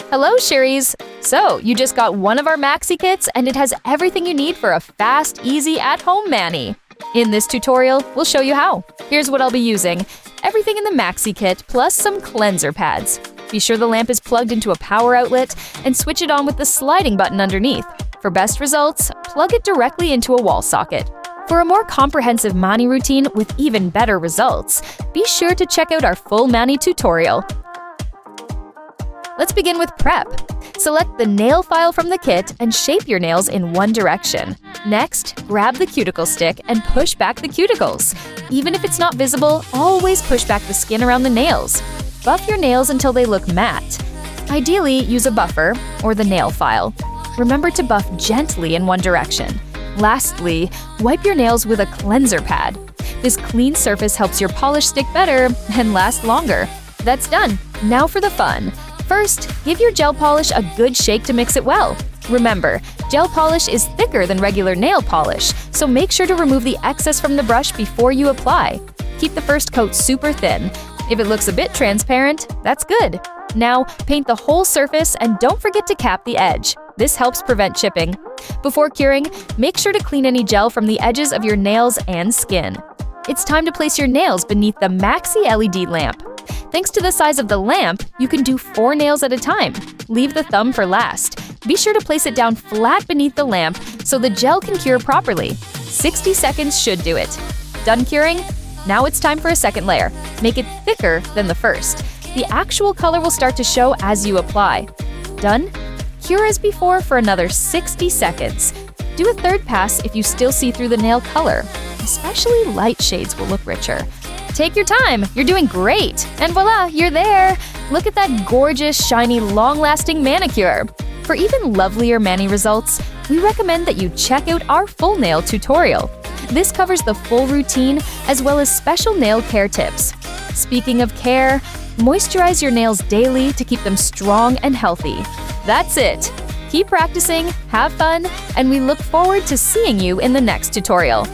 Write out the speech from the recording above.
Hello, Sherry's! So, you just got one of our Maxi Kits and it has everything you need for a fast, easy, at-home mani. In this tutorial, we'll show you how. Here's what I'll be using. Everything in the Maxi Kit plus some cleanser pads. Be sure the lamp is plugged into a power outlet and switch it on with the sliding button underneath. For best results, plug it directly into a wall socket. For a more comprehensive mani routine with even better results, be sure to check out our full mani tutorial. Let's begin with prep. Select the nail file from the kit and shape your nails in one direction. Next, grab the cuticle stick and push back the cuticles. Even if it's not visible, always push back the skin around the nails. Buff your nails until they look matte. Ideally, use a buffer or the nail file. Remember to buff gently in one direction. Lastly, wipe your nails with a cleanser pad. This clean surface helps your polish stick better and last longer. That's done. Now for the fun. First, give your gel polish a good shake to mix it well. Remember, gel polish is thicker than regular nail polish, so make sure to remove the excess from the brush before you apply. Keep the first coat super thin. If it looks a bit transparent, that's good. Now, paint the whole surface and don't forget to cap the edge. This helps prevent chipping. Before curing, make sure to clean any gel from the edges of your nails and skin. It's time to place your nails beneath the Maxi LED lamp. Thanks to the size of the lamp, you can do 4 nails at a time. Leave the thumb for last. Be sure to place it down flat beneath the lamp so the gel can cure properly. 60 seconds should do it. Done curing? Now it's time for a second layer. Make it thicker than the first. The actual color will start to show as you apply. Done? Cure as before for another 60 seconds. Do a third pass if you still see through the nail color. Especially light shades will look richer. Take your time, you're doing great! And voila, you're there! Look at that gorgeous, shiny, long-lasting manicure! For even lovelier mani results, we recommend that you check out our full nail tutorial. This covers the full routine as well as special nail care tips. Speaking of care, moisturize your nails daily to keep them strong and healthy. That's it! Keep practicing, have fun, and we look forward to seeing you in the next tutorial.